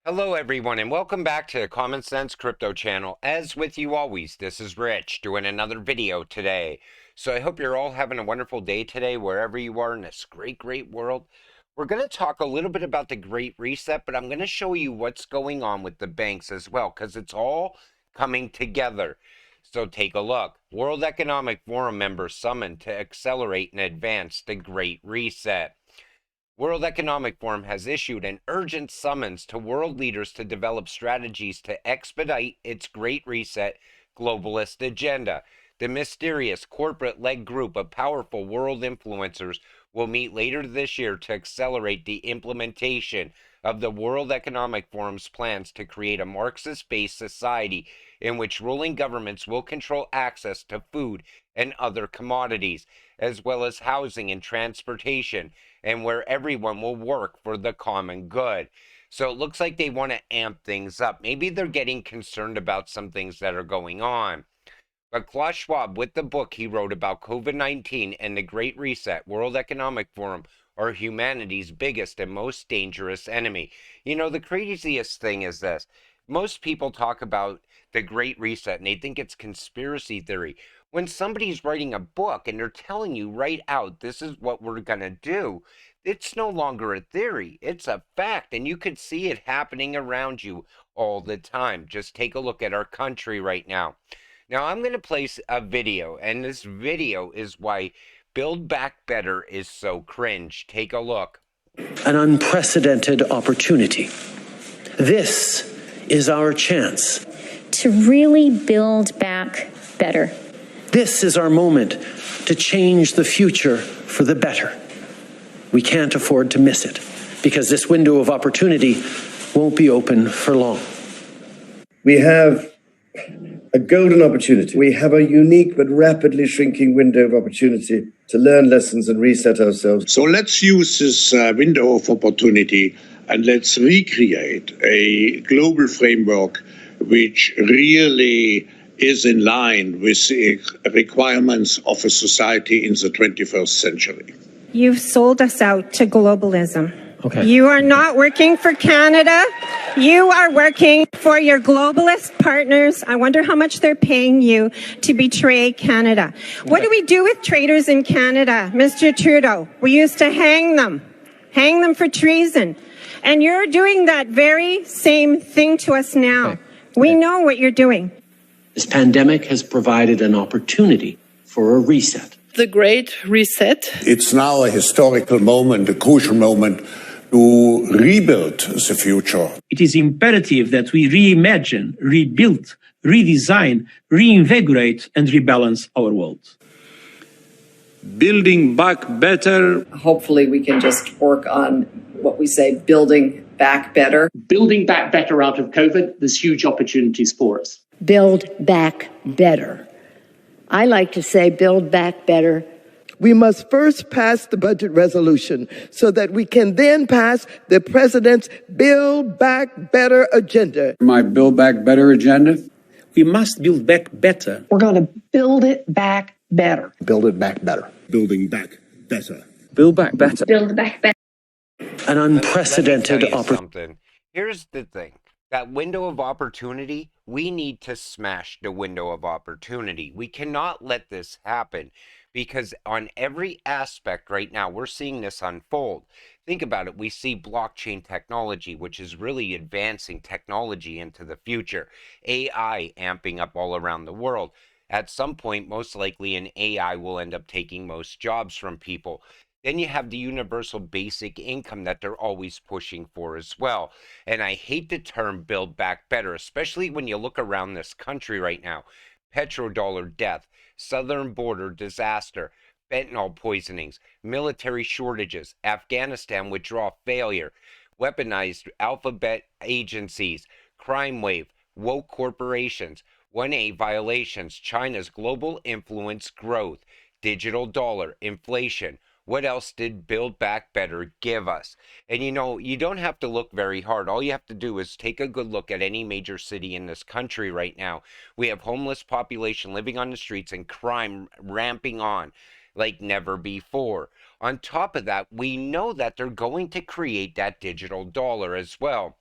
Hello everyone and welcome back to the Common Sense Crypto channel. As with you always, this is Rich doing another video today. So I hope you're all having a wonderful day today wherever you are in this great world. We're going to talk a little bit about the Great Reset, but I'm going to show you what's going on with the banks as well because it's all coming together. So take a look. World Economic Forum members summoned to accelerate and advance the Great Reset. World Economic Forum has issued an urgent summons to world leaders to develop strategies to expedite its Great Reset globalist agenda. The mysterious corporate-led group of powerful world influencers will meet later this year to accelerate the implementation of the World Economic Forum's plans to create a Marxist-based society in which ruling governments will control access to food and other commodities, as well as housing and transportation, and where everyone will work for the common good. So it looks like they want to amp things up. Maybe they're getting concerned about some things that are going on. But Klaus Schwab, with the book he wrote about COVID-19 and the Great Reset, World Economic Forum are humanity's biggest and most dangerous enemy. You know, the craziest thing is this. Most people talk about the Great Reset and they think it's conspiracy theory. When somebody's writing a book and they're telling you right out, this is what we're going to do, it's no longer a theory. It's a fact. And you can see it happening around you all the time. Just take a look at our country right now. Now, I'm going to place a video, and this video is why Build Back Better is so cringe. Take a look. An unprecedented opportunity. This is our chance to really build back better. This is our moment to change the future for the better. We can't afford to miss it because this window of opportunity won't be open for long. We have a golden opportunity. We have a unique but rapidly shrinking window of opportunity to learn lessons and reset ourselves. So let's use this window of opportunity and let's recreate a global framework which really is in line with the requirements of a society in the 21st century. You've sold us out to globalism. Okay. You are not working for Canada. You are working for your globalist partners. I wonder how much they're paying you to betray Canada. Okay. What do we do with traitors in Canada, Mr. Trudeau? We used to hang them for treason. And you're doing that very same thing to us now. Okay. We know what you're doing. This pandemic has provided an opportunity for a reset. The Great Reset. It's now a historical moment, a crucial moment to rebuild the future. It is imperative that we reimagine, rebuild, redesign, reinvigorate, and rebalance our world. Building back better. Hopefully we can just work on what we say, building back better. Building back better out of COVID, there's huge opportunities for us. Build back better. I like to say build back better. We must first pass the budget resolution so that we can then pass the president's Build Back Better agenda. My Build Back Better agenda? We must build back better. We're going to build it back better. Build it back better. Building back better. Build back better. Build back better. An unprecedented opportunity. Here's the thing. That window of opportunity, we need to smash the window of opportunity. We cannot let this happen because on every aspect right now, we're seeing this unfold. Think about it. We see blockchain technology, which is really advancing technology into the future. AI amping up all around the world. At some point, most likely an AI will end up taking most jobs from people. Then you have the universal basic income that they're always pushing for as well. And I hate the term build back better, especially when you look around this country right now. Petrodollar death, southern border disaster, fentanyl poisonings, military shortages, Afghanistan withdrawal failure, weaponized alphabet agencies, crime wave, woke corporations, 1A violations, China's global influence growth, digital dollar, inflation. What else did Build Back Better give us? And you know, you don't have to look very hard. All you have to do is take a good look at any major city in this country right now. We have homeless population living on the streets and crime ramping on like never before. On top of that, we know that they're going to create that digital dollar as well.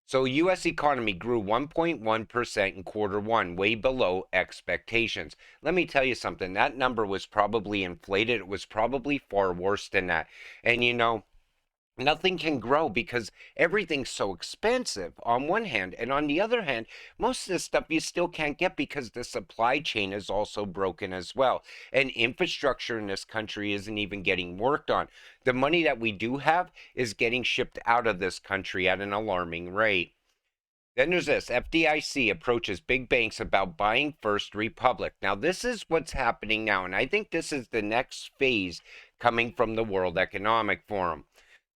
So U.S. economy grew 1.1% in quarter one, way below expectations. Let me tell you something. That number was probably inflated. It was probably far worse than that. And you know, nothing can grow because everything's so expensive on one hand, and on the other hand, most of the stuff you still can't get because the supply chain is also broken as well, and infrastructure in this country isn't even getting worked on. The money that we do have is getting shipped out of this country at an alarming rate. Then there's this. FDIC approaches big banks about buying First Republic. Now, this is what's happening now, and I think this is the next phase coming from the World Economic Forum.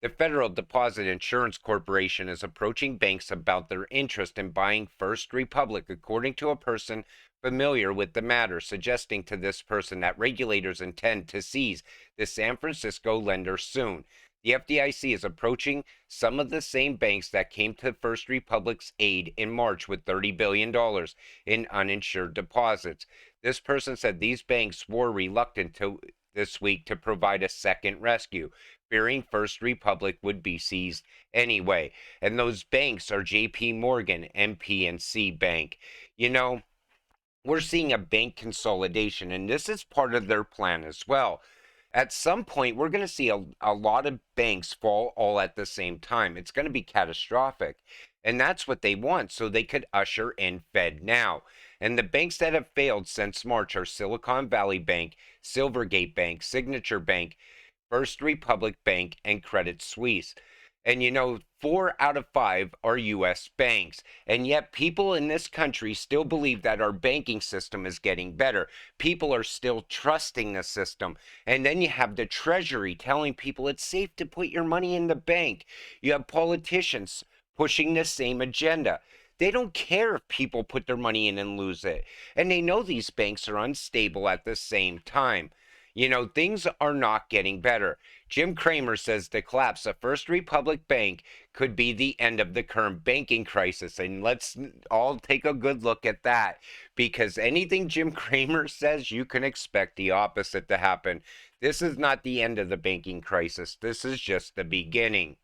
The Federal Deposit Insurance Corporation is approaching banks about their interest in buying First Republic, according to a person familiar with the matter, suggesting to this person that regulators intend to seize the San Francisco lender soon. The FDIC is approaching some of the same banks that came to First Republic's aid in March with $30 billion in uninsured deposits. This person said these banks were reluctant this week to provide a second rescue, fearing First Republic would be seized anyway. And those banks are JP Morgan and PNC Bank. You know, we're seeing a bank consolidation, and this is part of their plan as well. At some point, we're going to see a lot of banks fall all at the same time. It's going to be catastrophic. And that's what they want, so they could usher in Fed Now. And the banks that have failed since March are Silicon Valley Bank, Silvergate Bank, Signature Bank, First Republic Bank, and Credit Suisse. And you know, 4 out of 5 are U.S. banks. And yet people in this country still believe that our banking system is getting better. People are still trusting the system. And then you have the Treasury telling people it's safe to put your money in the bank. You have politicians pushing the same agenda. They don't care if people put their money in and lose it. And they know these banks are unstable at the same time. You know, things are not getting better. Jim Cramer says the collapse of First Republic Bank could be the end of the current banking crisis. And let's all take a good look at that. Because anything Jim Cramer says, you can expect the opposite to happen. This is not the end of the banking crisis. This is just the beginning.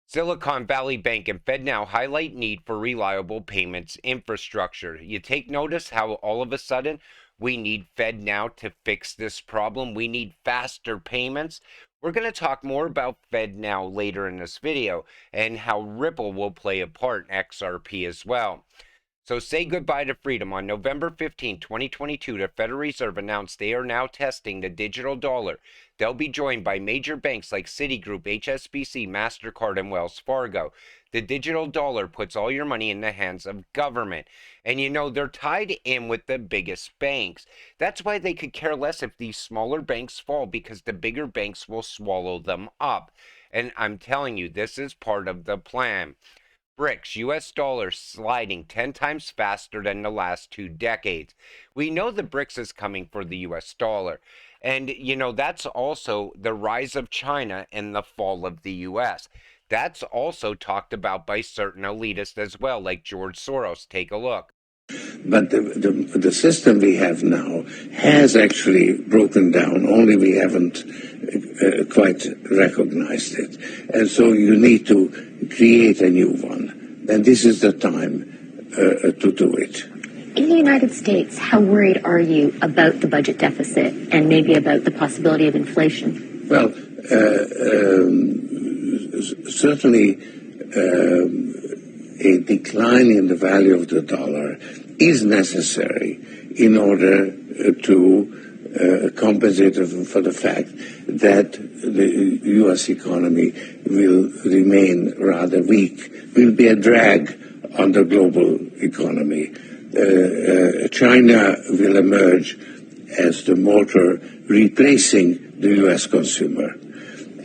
Silicon Valley Bank and FedNow highlight need for reliable payments infrastructure. You take notice how all of a sudden we need FedNow to fix this problem. We need faster payments. We're going to talk more about FedNow later in this video and how Ripple will play a part in XRP as well. So say goodbye to freedom. On November 15, 2022, the Federal Reserve announced they are now testing the digital dollar. They'll be joined by major banks like Citigroup, HSBC, MasterCard, and Wells Fargo. The digital dollar puts all your money in the hands of government. And you know, they're tied in with the biggest banks. That's why they could care less if these smaller banks fall, because the bigger banks will swallow them up. And I'm telling you, this is part of the plan. BRICS, US dollar sliding 10 times faster than the last 2 decades. We know the BRICS is coming for the US dollar. And, you know, that's also the rise of China and the fall of the US. That's also talked about by certain elitists as well, like George Soros. Take a look. But the system we have now has actually broken down, only we haven't quite recognized it. And so you need to create a new one. And this is the time to do it. In the United States, how worried are you about the budget deficit and maybe about the possibility of inflation? Well, certainly a decline in the value of the dollar is necessary in order to compensate for the fact that the U.S. economy will remain rather weak, will be a drag on the global economy. China will emerge as the motor replacing the U.S. consumer.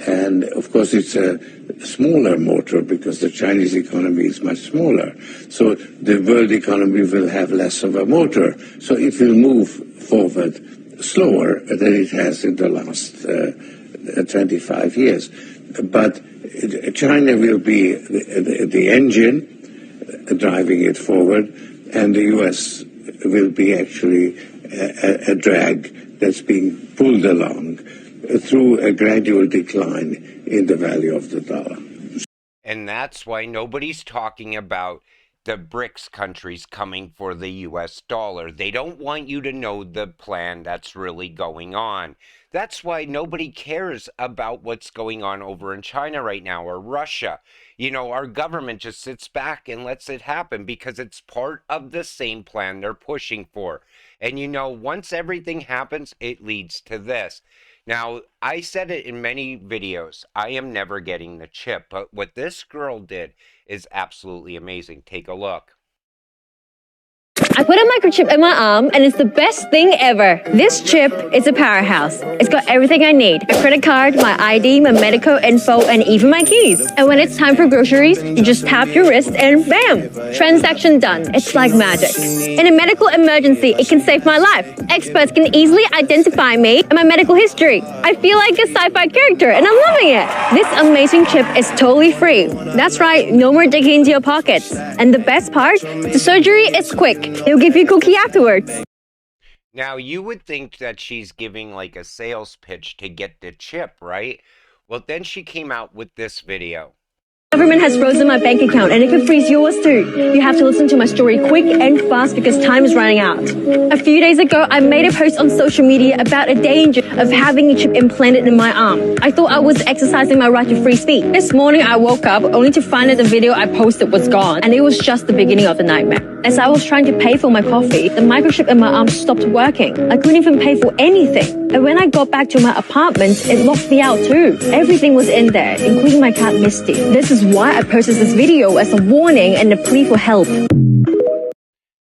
And, of course, it's a smaller motor because the Chinese economy is much smaller. So the world economy will have less of a motor. So it will move forward slower than it has in the last 25 years. But China will be the engine driving it forward, and the U.S. will be actually a drag that's being pulled along through a gradual decline in the value of the dollar. And that's why nobody's talking about the BRICS countries coming for the US dollar. They don't want you to know the plan that's really going on. That's why nobody cares about what's going on over in China right now or Russia. You know, our government just sits back and lets it happen because it's part of the same plan they're pushing for. And you know, once everything happens, it leads to this. Now, I said it in many videos, I am never getting the chip, but what this girl did is absolutely amazing. Take a look. I put a microchip in my arm and it's the best thing ever. This chip is a powerhouse. It's got everything I need. A credit card, my ID, my medical info, and even my keys. And when it's time for groceries, you just tap your wrist and bam! Transaction done. It's like magic. In a medical emergency, it can save my life. Experts can easily identify me and my medical history. I feel like a sci-fi character and I'm loving it. This amazing chip is totally free. That's right, no more digging into your pockets. And the best part, the surgery is quick. They'll give you a cookie afterwards. Now, you would think that she's giving like a sales pitch to get the chip, right? Well, then she came out with this video. The government has frozen my bank account and it can freeze yours too. You have to listen to my story quick and fast because time is running out. A few days ago, I made a post on social media about a danger of having a chip implanted in my arm. I thought I was exercising my right to free speech. This morning, I woke up only to find that the video I posted was gone and it was just the beginning of the nightmare. As I was trying to pay for my coffee, the microchip in my arm stopped working. I couldn't even pay for anything. And when I got back to my apartment, it locked me out too. Everything was in there, including my cat Misty. This is why I posted this video as a warning and a plea for help.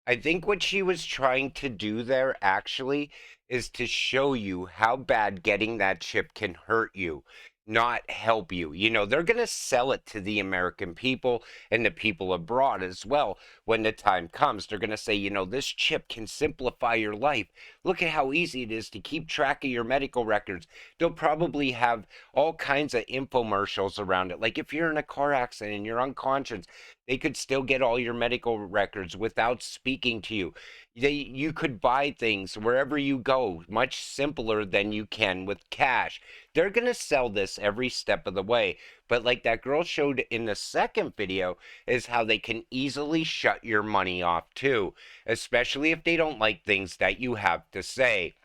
I think what she was trying to do there actually is to show you how bad getting that chip can hurt you, not help you. You know, they're going to sell it to the American people and the people abroad as well. When the time comes, they're going to say, you know, this chip can simplify your life. Look at how easy it is to keep track of your medical records. They'll probably have all kinds of infomercials around it. Like if you're in a car accident and you're unconscious, they could still get all your medical records without speaking to you. You could buy things wherever you go, much simpler than you can with cash. They're going to sell this every step of the way. But like that girl showed in the second video, is how they can easily shut your money off too, especially if they don't like things that you have to say.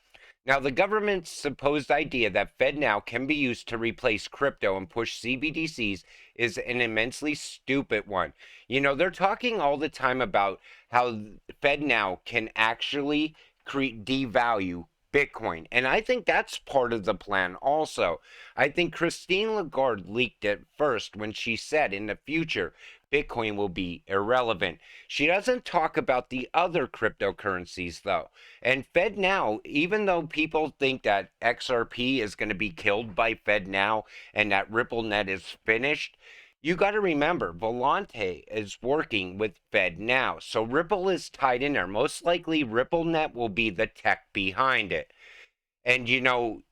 Now, the government's supposed idea that FedNow can be used to replace crypto and push CBDCs is an immensely stupid one. You know, they're talking all the time about how FedNow can actually devalue Bitcoin. And I think that's part of the plan also. I think Christine Lagarde leaked it first when she said in the future, Bitcoin will be irrelevant. She doesn't talk about the other cryptocurrencies though. And FedNow, even though people think that XRP is going to be killed by FedNow and that RippleNet is finished, you got to remember, Volante is working with FedNow. So Ripple is tied in there. Most likely RippleNet will be the tech behind it. And you know,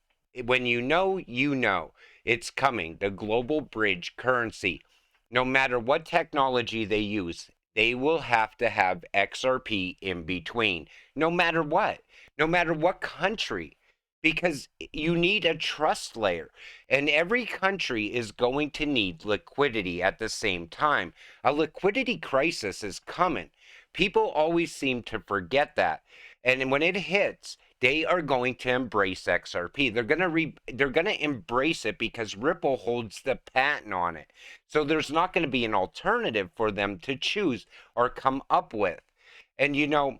when you know, it's coming. The global bridge currency. No matter what technology they use, they will have to have XRP in between. No matter what country. Because you need a trust layer. And every country is going to need liquidity at the same time. A liquidity crisis is coming. People always seem to forget that. And when it hits, they are going to embrace XRP. They're going to embrace it because Ripple holds the patent on it. So there's not going to be an alternative for them to choose or come up with. And you know,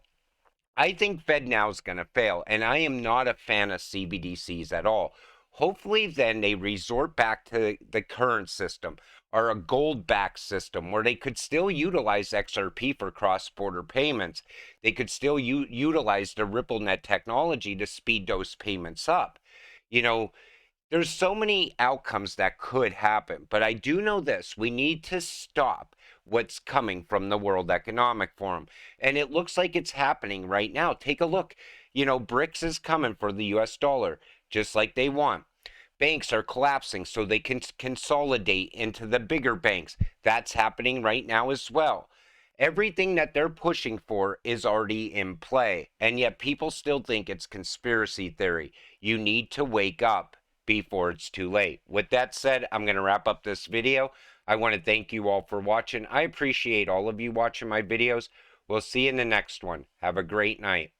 I think FedNow is going to fail, and I am not a fan of CBDCs at all. Hopefully then they resort back to the current system or a gold-backed system where they could still utilize XRP for cross-border payments. They could still utilize the RippleNet technology to speed those payments up. You know, there's so many outcomes that could happen, but I do know this. We need to stop what's coming from the World Economic Forum. And it looks like it's happening right now. Take a look. You know, BRICS is coming for the US dollar, just like they want. Banks are collapsing so they can consolidate into the bigger banks. That's happening right now as well. Everything that they're pushing for is already in play. And yet people still think it's conspiracy theory. You need to wake up before it's too late. With that said, I'm going to wrap up this video. I want to thank you all for watching. I appreciate all of you watching my videos. We'll see you in the next one. Have a great night.